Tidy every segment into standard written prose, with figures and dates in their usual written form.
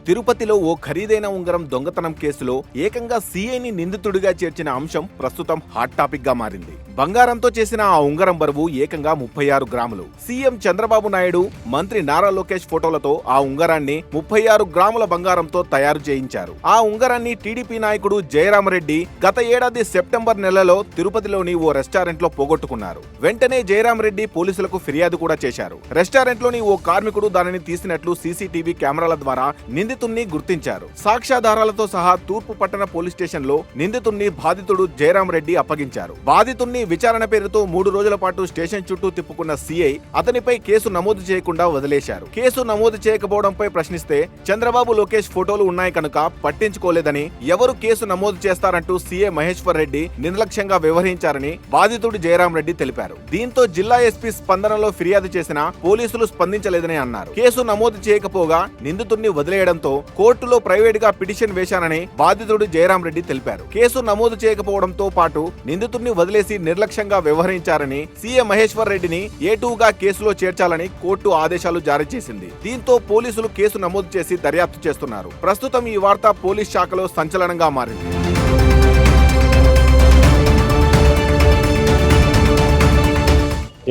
తిరుపతిలో ఓ ఖరీదైన ఉంగరం దొంగతనం కేసులో ఏకంగా సీఐని నిందితుడిగా చేర్చిన అంశం ప్రస్తుతం హాట్ టాపిక్ గా మారింది. బంగారంతో చేసిన ఆ ఉంగరం బరువు ఏకంగా 36 గ్రాములు. సీఎం చంద్రబాబు నాయుడు, మంత్రి నారా లోకేష్ ఫోటోలతో ఆ ఉంగరాన్ని 36 గ్రాముల బంగారంతో తయారు చేయించారు. ఆ ఉంగరాన్ని టీడీపీ నాయకుడు జయరామరెడ్డి గత ఏడాది సెప్టెంబర్ నెలలో తిరుపతిలోని ఓ రెస్టారెంట్ లో పోగొట్టుకున్నారు. వెంటనే జయరామరెడ్డి పోలీసులకు ఫిర్యాదు కూడా చేశారు. రెస్టారెంట్ లోని ఓ కార్మికుడు దానిని తీసినట్లు సీసీటీవీ కెమెరాల ద్వారా నిందితుణ్ణి గుర్తించారు. సాక్ష్యాధారాలతో సహా తూర్పు పట్టణ పోలీస్ స్టేషన్ లో నిందితుణ్ణి బాధితుడు జయరామరెడ్డి అప్పగించారు. బాధితుణ్ణి విచారణ పేరుతో 3 రోజుల పాటు స్టేషన్ చుట్టూ తిప్పుకున్న సీఐ అతనిపై కేసు నమోదు చేయకుండా వదిలేశారు. కేసు నమోదు చేయకపోవడంపై ప్రశ్నిస్తే చంద్రబాబు లోకేష్ ఫోటోలు ఉన్నాయి కనుక పట్టించుకోలేదని, ఎవరు కేసు నమోదు చేస్తారంటూ సీఐ మహేశ్వర్ రెడ్డి నిర్లక్ష్యంగా వ్యవహరించారని బాధితుడు జయరామరెడ్డి తెలిపారు. దీంతో జిల్లా ఎస్పీ స్పందనలో ఫిర్యాదు చేసినా పోలీసులు స్పందించలేదని అన్నారు. కేసు నమోదు చేయకపోగా నిందితుడిని వదిలేయడంతో కోర్టులో ప్రైవేట్ గా పిటిషన్ వేశానని బాధితుడు జయరామరెడ్డి తెలిపారు. కేసు నమోదు చేయకపోవడంతో పాటు నిందితుడిని వదిలేసి నిర్లక్ష్యంగా వ్యవహరించారని, సీఎం మహేశ్వర్ రెడ్డిని A2గా కేసులో చేర్చాలని కోర్టు ఆదేశాలు జారీ చేసింది. దీంతో పోలీసులు కేసు నమోదు చేసి దర్యాప్తు చేస్తున్నారు. ప్రస్తుతం ఈ వార్త పోలీస్ శాఖలో సంచలనంగా మారింది.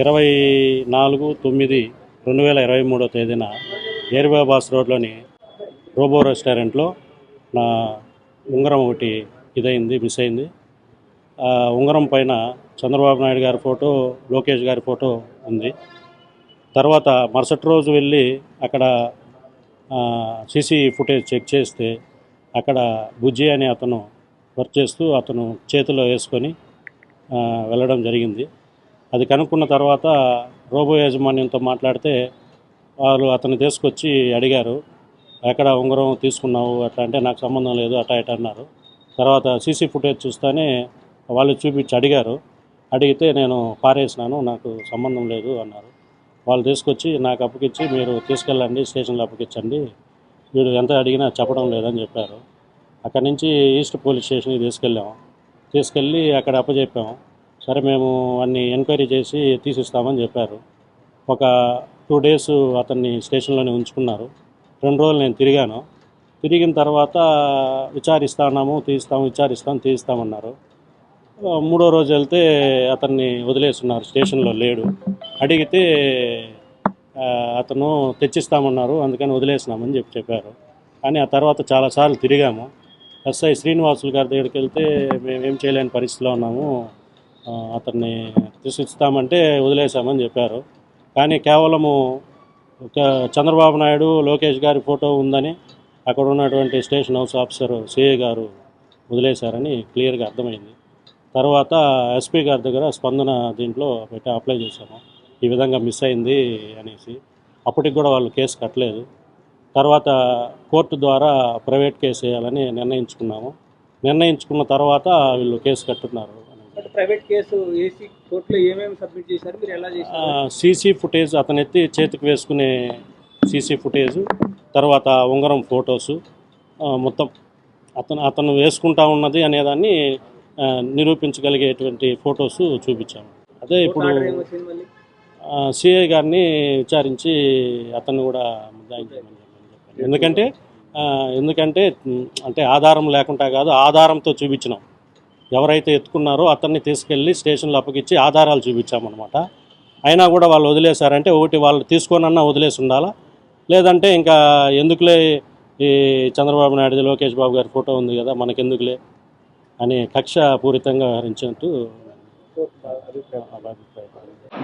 ఇరవై 4/9/2023 తేదీన ఏర్బాబాస్ రోడ్లోని రోబో రెస్టారెంట్లో నా ఉంగరం ఒకటి మిస్ అయింది. ఆ ఉంగరం పైన చంద్రబాబు నాయుడు గారి ఫోటో, లోకేష్ గారి ఫోటో ఉంది. తర్వాత మరుసటి రోజు వెళ్ళి అక్కడ సీసీ ఫుటేజ్ చెక్ చేస్తే అక్కడ బుజ్జి అనే అతను వర్క్ చేస్తూ అతను చేతిలో వేసుకొని వెళ్ళడం జరిగింది. అది కనుక్కున్న తర్వాత రోబో యాజమాన్యంతో మాట్లాడితే వాళ్ళు అతను తీసుకొచ్చి అడిగారు, ఎక్కడ ఉంగరం తీసుకున్నావు అట్లా అంటే నాకు సంబంధం లేదు అట్లా ఇట్లా అన్నారు. తర్వాత సీసీ ఫుటేజ్ చూస్తేనే వాళ్ళు చూపించి అడిగితే నేను పారేసినాను, నాకు సంబంధం లేదు అన్నారు. వాళ్ళు తీసుకొచ్చి నాకు అప్పగించి మీరు తీసుకెళ్ళండి, స్టేషన్లో అప్పగించండి, వీడు ఎంత అడిగినా చెప్పడం లేదని చెప్పారు. అక్కడి నుంచి ఈస్ట్ పోలీస్ స్టేషన్కి తీసుకెళ్ళి అక్కడ అప్పచెప్పాము. సరే మేము అన్ని ఎంక్వైరీ చేసి తీసిస్తామని చెప్పారు. ఒక 2 days అతన్ని స్టేషన్లోనే ఉంచుకున్నారు. 2 రోజులు నేను తిరిగిన తర్వాత తీస్తామన్నారు. 3వ రోజు వెళ్తే అతన్ని వదిలేస్తున్నారు, స్టేషన్లో లేడు. అడిగితే అతను తెచ్చిస్తామన్నారు, అందుకని వదిలేసినామని చెప్పారు. కానీ ఆ తర్వాత చాలాసార్లు తిరిగాము. ఎస్ఐ శ్రీనివాసులు గారి దగ్గరికి వెళ్తే మేమేం చేయలేని పరిస్థితిలో ఉన్నాము, అతన్ని తీసుకొస్తామంటే వదిలేసామని చెప్పారు. కానీ కేవలము చంద్రబాబు నాయుడు, లోకేష్ గారి ఫోటో ఉందని అక్కడ ఉన్నటువంటి స్టేషన్ హౌస్ ఆఫీసర్ సిఐ గారు వదిలేశారని క్లియర్గా అర్థమైంది. తర్వాత ఎస్పీ గారి దగ్గర స్పందన దీంట్లో అప్లై చేశాము, ఈ విధంగా మిస్ అయింది అనేసి. అప్పటికి కూడా వాళ్ళు కేసు కట్టలేదు. తర్వాత కోర్టు ద్వారా ప్రైవేట్ కేసు వేయాలని నిర్ణయించుకున్న తర్వాత వీళ్ళు కేసు కట్టున్నారు. ప్రైవేట్ కేసు ఏసీ కోర్టులో ఏమేమి సబ్మిట్ చేశారు, మీరు ఎలా చేశారు? సీసీ ఫుటేజ్, అతనెత్తి చేతికి వేసుకునే సీసీ ఫుటేజ్, తర్వాత ఉంగరం ఫొటోసు, మొత్తం అతను వేసుకుంటా ఉన్నది అనేదాన్ని నిరూపించగలిగేటువంటి ఫొటోస్ చూపించాము. అదే ఇప్పుడు సిఐ గారిని విచారించి అతన్ని కూడా ముద్దాయించామని చెప్పాను. ఎందుకంటే అంటే ఆధారం లేకుండా కాదు, ఆధారంతో చూపించినాం. ఎవరైతే ఎత్తుకున్నారో అతన్ని తీసుకెళ్ళి స్టేషన్లో అప్పగించి ఆధారాలు చూపించామన్నమాట. అయినా కూడా వాళ్ళు వదిలేశారంటే, ఒకటి వాళ్ళు తీసుకోనన్నా వదిలేసి ఉండాలా, లేదంటే ఇంకా ఎందుకులే ఈ చంద్రబాబు నాయుడు, లోకేష్ బాబు గారి ఫోటో ఉంది కదా మనకెందుకులే అని కక్ష పూరితంగా వ్యవహరించినట్టు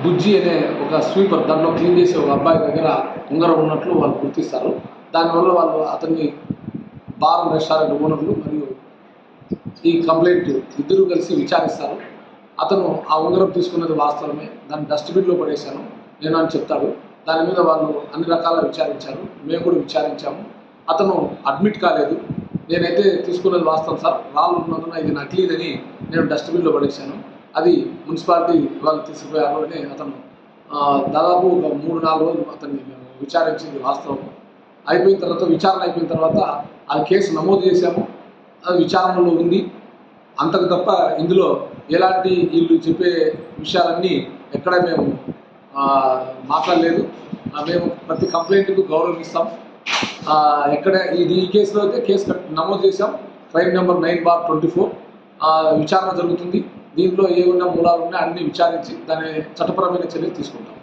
బుజ్జి అనే ఒక స్వీపర్, దాంట్లో క్లీన్ చేసే ఒక అబ్బాయి దగ్గర ఉంగరం ఉన్నట్లు వాళ్ళు గుర్తిస్తారు. దానివల్ల వాళ్ళు అతన్ని బార్ రెస్టారెంట్ ఓనర్లు మరియు ఈ కంప్లైంట్ ఇద్దరు కలిసి విచారిస్తారు. అతను ఆ ఉంగరం తీసుకున్నది వాస్తవమే, దాన్ని డస్ట్బిన్లో పడేశాను నేను అని చెప్తాడు. దాని మీద వాళ్ళు అన్ని రకాల విచారించారు, మేము కూడా విచారించాము. అతను అడ్మిట్ కాలేదు, నేనైతే తీసుకున్నది వాస్తవం సార్, రాళ్ళు ఉన్నందున ఇది నకిలీదని నేను డస్ట్బిన్లో పడేశాను, అది మున్సిపాలిటీ వాళ్ళు తీసుకుపోయారు అని అతను దాదాపు ఒక 3-4 రోజులు అతన్ని విచారించింది వాస్తవం. విచారణ అయిపోయిన తర్వాత ఆ కేసు నమోదు చేశాము, అది విచారణలో ఉంది. అంతకు తప్ప ఇందులో ఎలాంటి వీళ్ళు చెప్పే విషయాలన్నీ ఎక్కడ మేము మాట్లాడలేదు. మేము ప్రతి కంప్లైంట్కు గౌరవం ఇస్తాం. ఎక్కడ ఈ కేసులో అయితే కేసు నమోదు చేశాం. క్రైమ్ నెంబర్ 9/24 విచారణ జరుగుతుంది. దీంట్లో ఏమన్నా మూలాలు ఉన్నాయో అన్ని విచారించి దాని చట్టపరమైన చర్యలు తీసుకుంటాం.